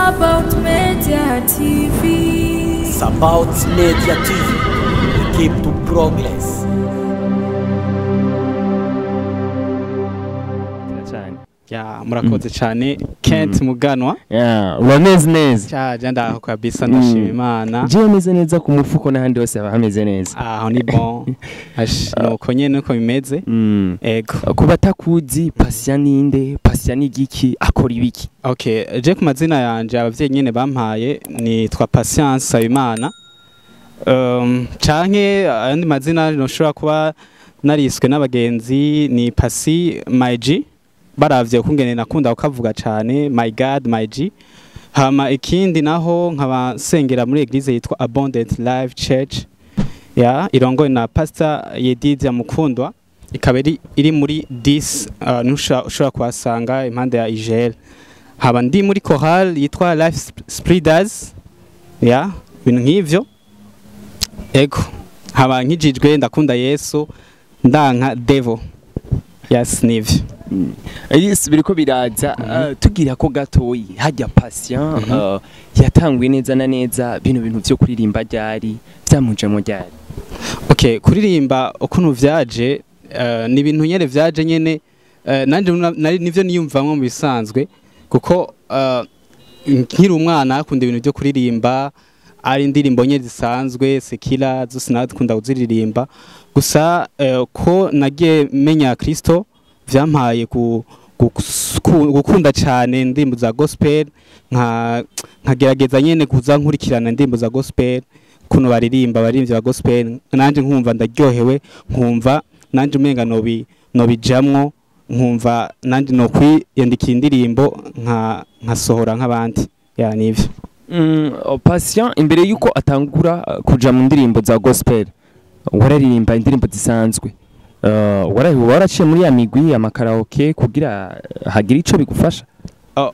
Sabaut Media TV. Sabaut Media TV. We keep to progress. Ya murakoze cyane Kent Muganwa. Ya urameze neza. Cyaje ndaho kabisa ndashima Imana. Je meze neza ku mufuko n'ahandi hose hameze neza. Aho ni bon. Nuko nyene uko bimeze. Ego. Kuba takuzi Patient ninde? Patient ni giki? Akora ibiki? Okay, je ku mazina yanje abavyeyi nyene bampaye ni twa Patience Sabimana. Canke andi mazina noshobora kuba nariswe n'abagenzi ni Pasi Maiji. Baravye kungene nakunda ukavuga cyane my god my G. Hama ikindi naho nkaba sengera muri eglise yitwa Abundant Life Church ya irongoye na pastor Yedidia Mukundwa, ikaba iri muri 10 ushobora kuhasanga impande ya Igel. Haba ndi muri chorale yitwa Life Spreaders ya ibintu nk'ivyo. Ego haba nkijijwe ndakunda Yesu ndanka devil. Yes nivyo. Yes biriko biraza tugira ko gatoyi hajya Patient yatanguye neza na neza bintu byo kuririmba ryari byamujemo ryari. Okay, kuririmba ukuntu vyaje ni ibintu nyene vyaje nyene nanje nivyo niyumvamwe mu bisanzwe kuko nkiri umwana akunda ibintu byo kuririmba ari indirimbo nye zisanzwe sekila zose nakunda kuziririmba gusa ko nagiye menya Kristo vyampaye gukunda cyane indirimbo za gospel nkagerageza nyene kuza nkurikirana indirimbo za gospel kuno baririmba baririmbyi ba gospel nanje nkumva ndaryohewe nkumva nanje umenga nobijamwo nkumva nanje no kwiyandikira indirimbo nkasohora nk'abandi ya nivyo. Patient imbere yuko atangura kuja mu ndirimbo za gospel wararirimba indirimbo zisanzwe waraciye muri ya migwi ya makaraoke kugira hagira ico bigufasha?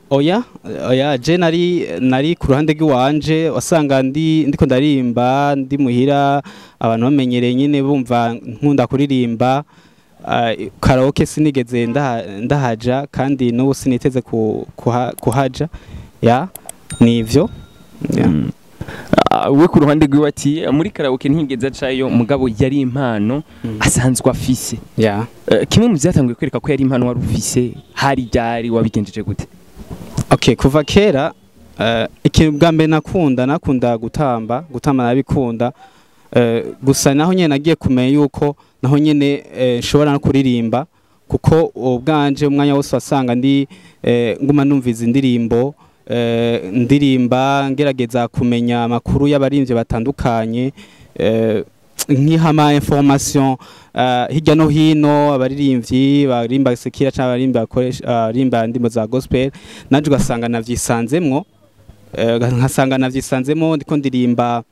Oya je nari ku ruhande rw'iwanje wasanga ndiko ndarimba ndi muhira abantu bamenyereye nyene bumva nkunda kuririmba karaoke sinigeze ndahaja kandi n'ubu siniteze kuhaja ya nivyo ya. We ku ruhande rwiwe ati muri karaoke ntigeze acayo mugabo yari impano asanzwe afise. Yeah. Kimwe mu byatanguye kwereka ko yari impano wari ufise hari ryari wabigenjeje gute? Okay, kuva kera ikintu bwa mbere nakunda gutamba nabikunda gusa naho nyene nagiye kumenya yuko naho nyene nshobora no kuririmba kuko ubwanje umwanya wose wasanga ndi nguma numviza indirimbo ndirimba ngerageza kumenya amakuru y'abaririmbyi batandukanye nk'ihama information hirya no hino abaririmbyi barimba sekira cyangwa abarimba bakoresha ndimo za gospel nanje ugasanga navyisanzemwo ndiko ndirimba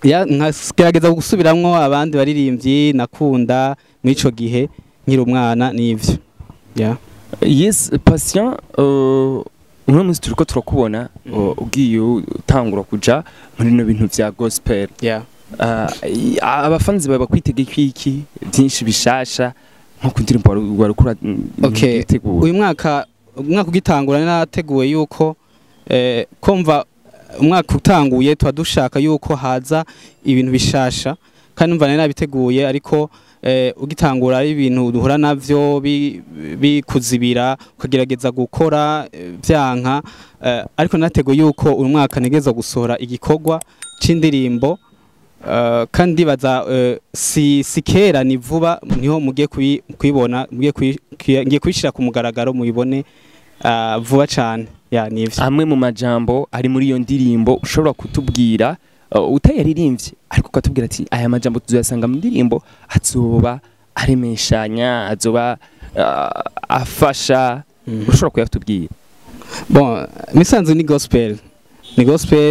ya nkagerageza gusubiramwo abandi baririmbyi nakunda mwico gihe nkiri umwana nivyo ya. Yes Patient umwe muzi turiko turakubona ugiye utangura kuja muri no bintu vya gospel. Yeah. Abafanzi baba kwitegeka iki byinshi bishasha nko kundirimbo warukura. Okay, uyu mwaka ugitangura nateguwe yuko komva umwaka utanguye twadushaka yuko haza ibintu bishasha kandi umva nabiteguye ariko ugitangura ari ibintu duhura navyo bikuzibira ukagerageza gukora vyanka ariko nateguye yuko uyu mwaka nigeza gusohora igikorwa c'indirimbo kandi baza sikera ni vuba niho mugiye kwibona ngiye kwishira ku mugaragaro mubibone vuba cyane ya nivyo. Amwe mu majambo ari muri iyo ndirimbo ushobora kutubwira utayaririmbye ariko ukatubwira ati aya majambo tuzasanga mu ndirimbo azoba aremeshanya azoba afasha ushobora kuyatubwira? Bon misanzu ni gospel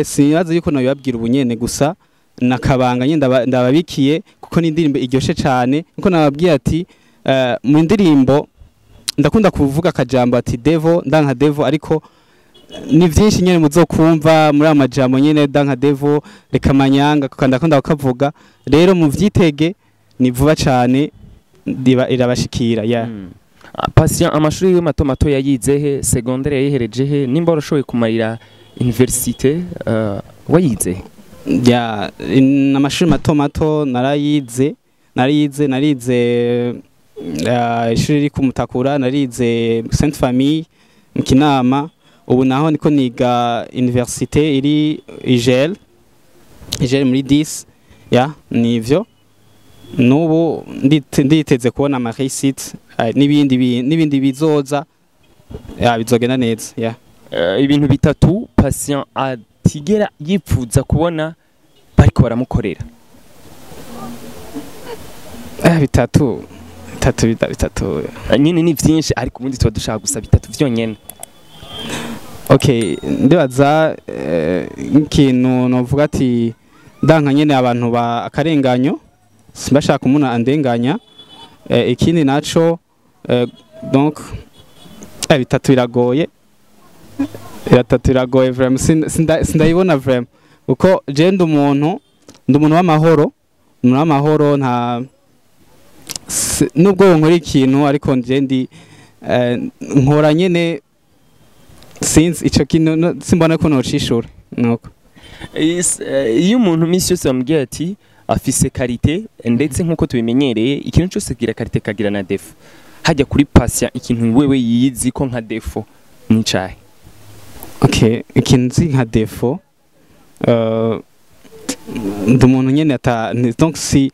sinazi yuko no yababwira ubunyene gusa nakabanga nyenda ndababikiye kuko ni indirimbo iryoshe cyane kuko nababwiye ati mu ndirimbo ndakunda kuvuga akajambo ati devil ndanka devil ariko ni vyinshi nyene muzokumva muri amajambo nyene danka devil reka manyanga ndakunda kukavuga rero mu vyitege ni vuba cyane irabashikira ya. Patient amashuri y'amato mato yayizehe secondaire yayiherejehe nimba urashoboye kumarira universite wayize ya amashuri mato mato narize ishuri riri kumutakura narize Sainte Famille mu Kinama ubu naho niko niga universite iri Igel muri 10 ya nivyo nubu nditeze kubona ama réussite n'ibindi bizoza ya bizogenda neza ya ibintu bitatu patient atigera yipfuza kubona bariko baramukorera bitatu nyine ni vyinshi ariko ubundi tuba dushaka gusa bitatu vyonyene. Okay, ndibaza ikintu novuga ati ndanka nyene abantu ba akarenganyo simbashaka umuntu andenganya ikindi naco donc bitatu biragoye vraiment sindayibona vraiment uko je ndi umuntu w'amahoro nta nubwo nkora ikintu ariko nje ndi nkora nyene since ico kintu simbona ko nocishura nuko iyo umuntu misi yose bamubwiye ati afise karite ndetse nkuko tubimenyereye ikintu cyose gira karite kagira na defo hajya kuri patient ikintu wewe yizi ko nka defo nicaye. Okay, ikintu nzi nka defo ndi umuntu nyene donc si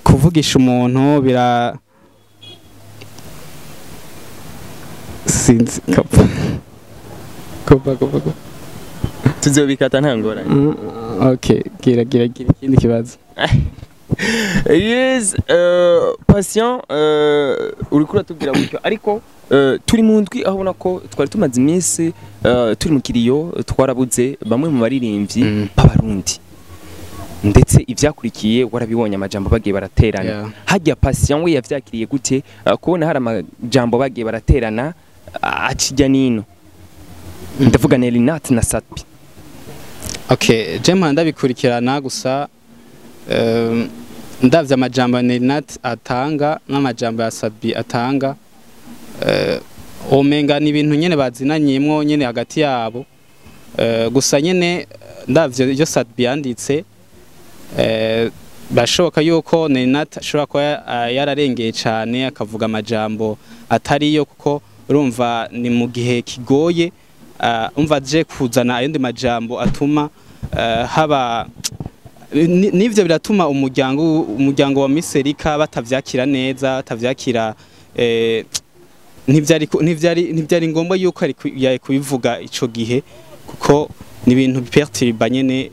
kuvugisha umuntu bira sinzi kopa tuzobikata ntangorane. Okay, gira ikindi kibazo. Yes, patient uri kuri tubwira gutyo ariko turi mu ndwi aho ubona ko twari tumaze iminsi turi mu kiriyo twarabuze bamwe mu baririmbyi b'abarundi ndetse ivyakurikiye warabibonye amajambo bagiye baraterana hajya patient we yavyakiriye gute kubona hari amajambo bagiye baraterana akijya nino ndavuga Nelinat na Satbi. Okay, jema ndabikurikirana gusa ndavye amajambo Nelinat atanga n'amajambo ya Satbi atanga omenga ni ibintu nyene bazinanyemwo nyene hagati yabo gusa nyene ndavye iyo Satbi yanditse bashoboka yuko Nelinat ashobora kuba yararengeye cyane akavuga amajambo atariyo kuko urumva ni mu gihe kigoye umva je kuzana ayandi majambo atuma haba nivyo biratuma umuryango wa Miserika batavyakira neza batavyakira ntivyari ngombwa yuko ari kubivuga ico gihe kuko ni ibintu biperturba nyene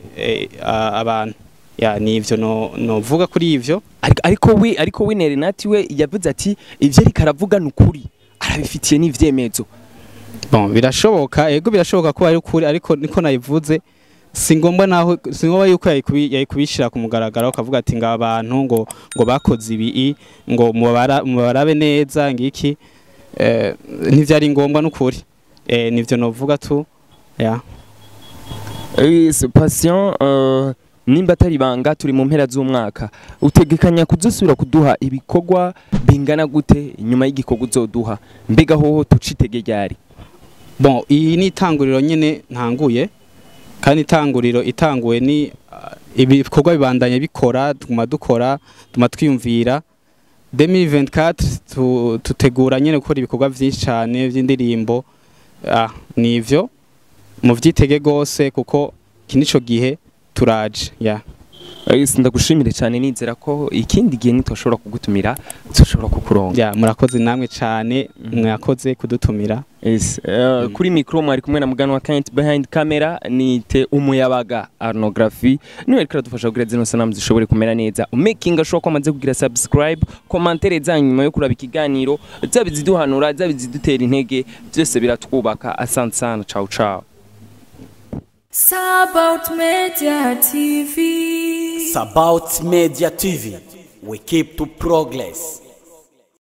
abantu ya nivyo novuga kuri ivyo ariko we Nelinat we yavuze ati ivyo ari karavuga nukuri arabifitiye n'ivyemezo. Bon birashoboka birashoboka ko ari ukuri ariko niko nayivuze singomba yuko yayikubishira ku mugaragaro akavuga ati nga abantu ngo bakoze ibi ngo mubarabe neza ngiki ntivyari ngombwa n'ukuri nivyo novuga tu ya ce patient nimba atari banga turi mu mpera z'umwaka utegekanya kuzusubira kuduha ibikorwa bingana gute inyuma y'igikorwa uzoduha mbega hoho tucitege ryari? Bon iyi ni itanguriro nyene ntanguye kandi itanguwe ni ibikorwa bibandanye bikora dukora twiyumvira 2024 tutegura nyene gukora ibikorwa vyinshi cyane vy'indirimbo nivyo mu vyitege gose kuko kinico gihe turaje ya ndagushimire cyane nizera ko ikindi gihe nitwashobora kugutumira dushobora kukuronga. Ya murakoze namwe cyane mwakoze kudutumira. Kuri micro mwari kumwe na mugano wa Kind behind camera nite umuyabaga Arnography niwe ariko dufasha kugira zino sanamu zishobore kumera neza making ashobora kwamaze kugira subscribe commentaire zanyu nyuma yo kuraba ikiganiro zabiziduhanura zabizidutera intege byose biratwubaka. Asante sana, ciao ciao. Sabout Media TV. Sabout Media TV. We keep to progress.